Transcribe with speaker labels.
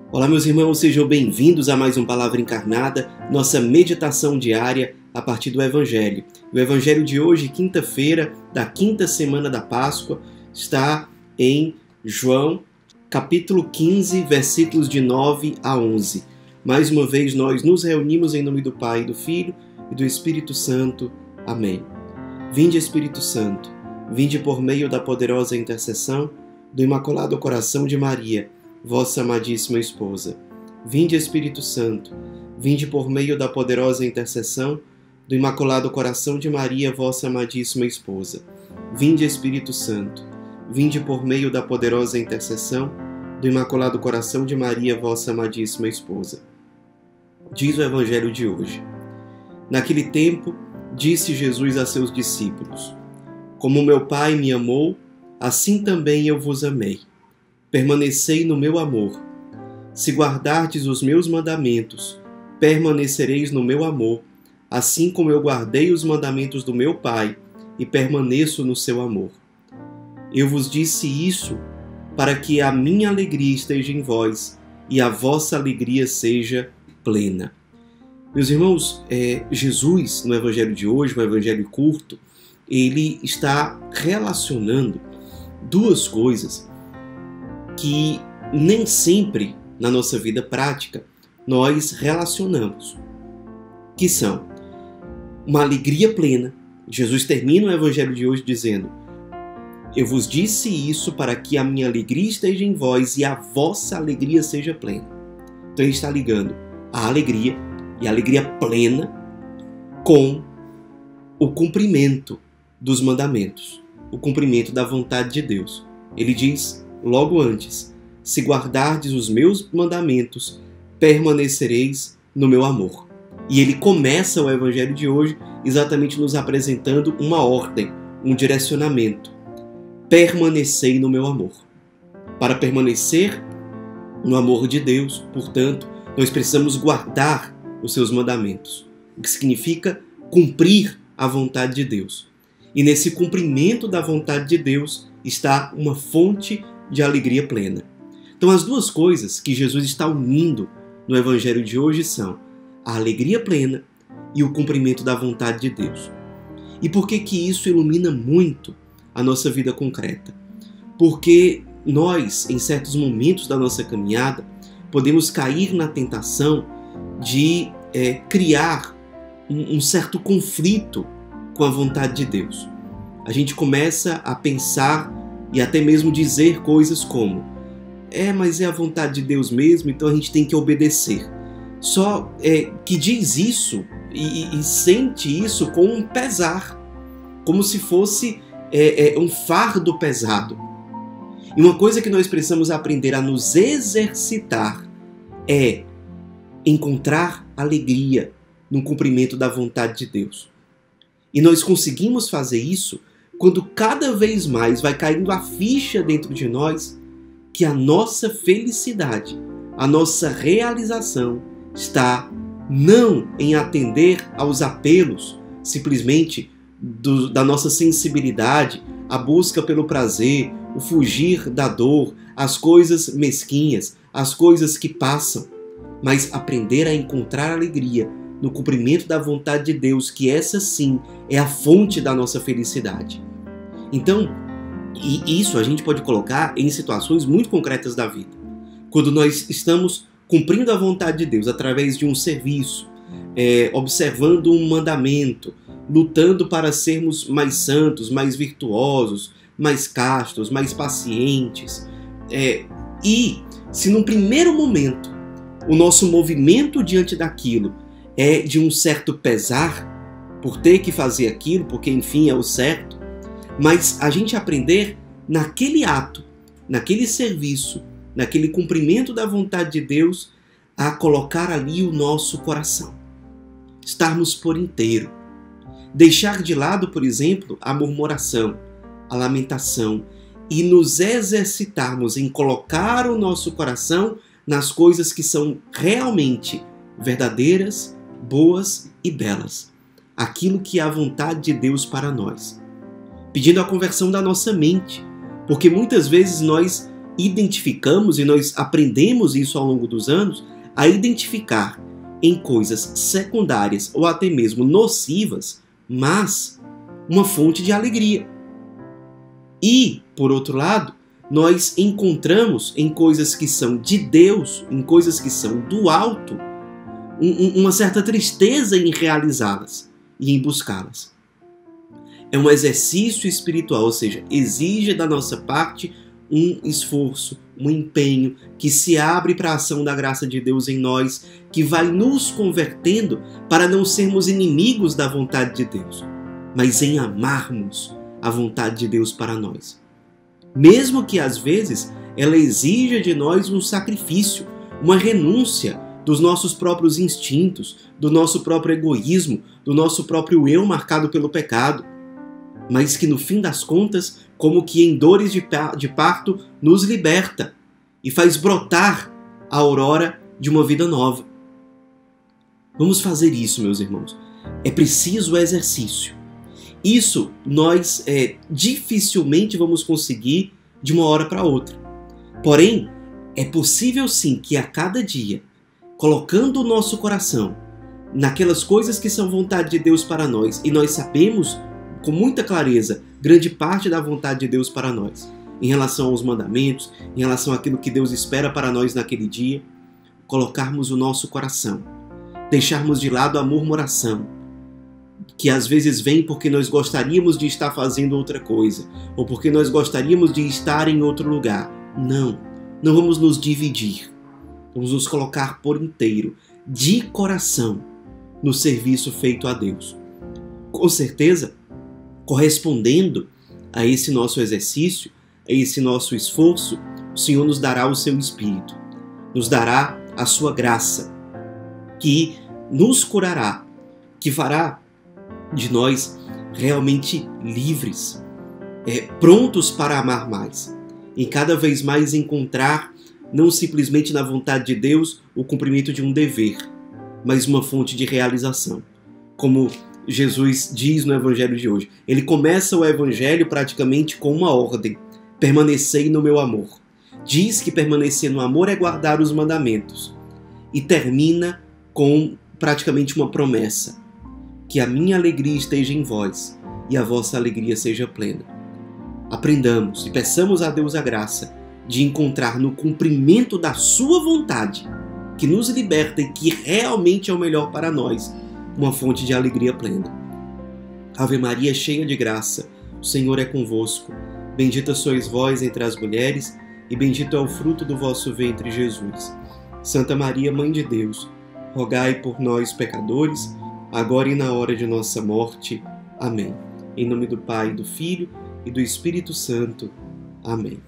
Speaker 1: Olá, meus irmãos, sejam bem-vindos a mais um Palavra Encarnada, nossa meditação diária a partir do Evangelho. O Evangelho de hoje, quinta-feira, da quinta semana da Páscoa, está em João, capítulo 15, versículos de 9 a 11. Mais uma vez, nós nos reunimos em nome do Pai, do Filho e do Espírito Santo. Amém. Vinde, Espírito Santo, vinde por meio da poderosa intercessão do Imaculado Coração de Maria, vossa amadíssima esposa. Vinde, Espírito Santo, vinde por meio da poderosa intercessão do Imaculado Coração de Maria, vossa amadíssima esposa. Vinde, Espírito Santo, vinde por meio da poderosa intercessão do Imaculado Coração de Maria, vossa amadíssima esposa. Diz o Evangelho de hoje. Naquele tempo, disse Jesus a seus discípulos: Como meu Pai me amou, assim também eu vos amei. Permanecei no meu amor. Se guardardes os meus mandamentos, permanecereis no meu amor, assim como eu guardei os mandamentos do meu Pai e permaneço no seu amor. Eu vos disse isso para que a minha alegria esteja em vós e a vossa alegria seja plena. Meus irmãos, Jesus, no Evangelho de hoje, um evangelho curto, ele está relacionando duas coisas que nem sempre na nossa vida prática nós relacionamos, que são uma alegria plena. Jesus termina o Evangelho de hoje dizendo: Eu vos disse isso para que a minha alegria esteja em vós e a vossa alegria seja plena. Então ele está ligando a alegria e a alegria plena com o cumprimento dos mandamentos, o cumprimento da vontade de Deus. Ele diz logo antes: se guardardes os meus mandamentos, permanecereis no meu amor. E ele começa o Evangelho de hoje exatamente nos apresentando uma ordem, um direcionamento. Permanecei no meu amor. Para permanecer no amor de Deus, portanto, nós precisamos guardar os seus mandamentos, o que significa cumprir a vontade de Deus. E nesse cumprimento da vontade de Deus está uma fonte de alegria plena. Então, as duas coisas que Jesus está unindo no Evangelho de hoje são a alegria plena e o cumprimento da vontade de Deus. E por que que isso ilumina muito a nossa vida concreta? Porque nós, em certos momentos da nossa caminhada, podemos cair na tentação de criar um certo conflito com a vontade de Deus. A gente começa a pensar e até mesmo dizer coisas como: mas é a vontade de Deus mesmo, então a gente tem que obedecer. Só que diz isso e sente isso com um pesar, como se fosse um fardo pesado. E uma coisa que nós precisamos aprender a nos exercitar é encontrar alegria no cumprimento da vontade de Deus. E nós conseguimos fazer isso quando cada vez mais vai caindo a ficha dentro de nós que a nossa felicidade, a nossa realização está não em atender aos apelos simplesmente da nossa sensibilidade, a busca pelo prazer, o fugir da dor, as coisas mesquinhas, as coisas que passam, mas aprender a encontrar alegria no cumprimento da vontade de Deus, que essa sim é a fonte da nossa felicidade. Então, e isso a gente pode colocar em situações muito concretas da vida. Quando nós estamos cumprindo a vontade de Deus através de um serviço, observando um mandamento, lutando para sermos mais santos, mais virtuosos, mais castos, mais pacientes. E se num primeiro momento o nosso movimento diante daquilo é de um certo pesar por ter que fazer aquilo, porque enfim é o certo, mas a gente aprender naquele ato, naquele serviço, naquele cumprimento da vontade de Deus, a colocar ali o nosso coração. Estarmos por inteiro. Deixar de lado, por exemplo, a murmuração, a lamentação e nos exercitarmos em colocar o nosso coração nas coisas que são realmente verdadeiras, boas e belas. Aquilo que é a vontade de Deus para nós. Pedindo a conversão da nossa mente, porque muitas vezes nós identificamos, e nós aprendemos isso ao longo dos anos, a identificar em coisas secundárias ou até mesmo nocivas, mas uma fonte de alegria. E, por outro lado, nós encontramos em coisas que são de Deus, em coisas que são do alto, uma certa tristeza em realizá-las e em buscá-las. É um exercício espiritual, ou seja, exige da nossa parte um esforço, um empenho que se abre para a ação da graça de Deus em nós, que vai nos convertendo para não sermos inimigos da vontade de Deus, mas em amarmos a vontade de Deus para nós. Mesmo que às vezes ela exija de nós um sacrifício, uma renúncia dos nossos próprios instintos, do nosso próprio egoísmo, do nosso próprio eu marcado pelo pecado, mas que no fim das contas, como que em dores de parto, nos liberta e faz brotar a aurora de uma vida nova. Vamos fazer isso, meus irmãos. É preciso o exercício. Isso nós dificilmente vamos conseguir de uma hora para outra. Porém, é possível sim que a cada dia, colocando o nosso coração naquelas coisas que são vontade de Deus para nós, e nós sabemos com muita clareza grande parte da vontade de Deus para nós, em relação aos mandamentos, em relação àquilo que Deus espera para nós naquele dia, colocarmos o nosso coração, deixarmos de lado a murmuração, que às vezes vem porque nós gostaríamos de estar fazendo outra coisa, ou porque nós gostaríamos de estar em outro lugar. Não vamos nos dividir, vamos nos colocar por inteiro, de coração, no serviço feito a Deus. Com certeza, correspondendo a esse nosso exercício, a esse nosso esforço, o Senhor nos dará o seu Espírito, nos dará a sua graça, que nos curará, que fará de nós realmente livres, prontos para amar mais, e cada vez mais encontrar, não simplesmente na vontade de Deus, o cumprimento de um dever, mas uma fonte de realização. Como Jesus diz no Evangelho de hoje. Ele começa o Evangelho praticamente com uma ordem: permanecei no meu amor. Diz que permanecer no amor é guardar os mandamentos. E termina com praticamente uma promessa: que a minha alegria esteja em vós e a vossa alegria seja plena. Aprendamos e peçamos a Deus a graça de encontrar no cumprimento da sua vontade, que nos liberta e que realmente é o melhor para nós, uma fonte de alegria plena. Ave Maria, cheia de graça, o Senhor é convosco. Bendita sois vós entre as mulheres, e bendito é o fruto do vosso ventre, Jesus. Santa Maria, Mãe de Deus, rogai por nós, pecadores, agora e na hora de nossa morte. Amém. Em nome do Pai, do Filho e do Espírito Santo. Amém.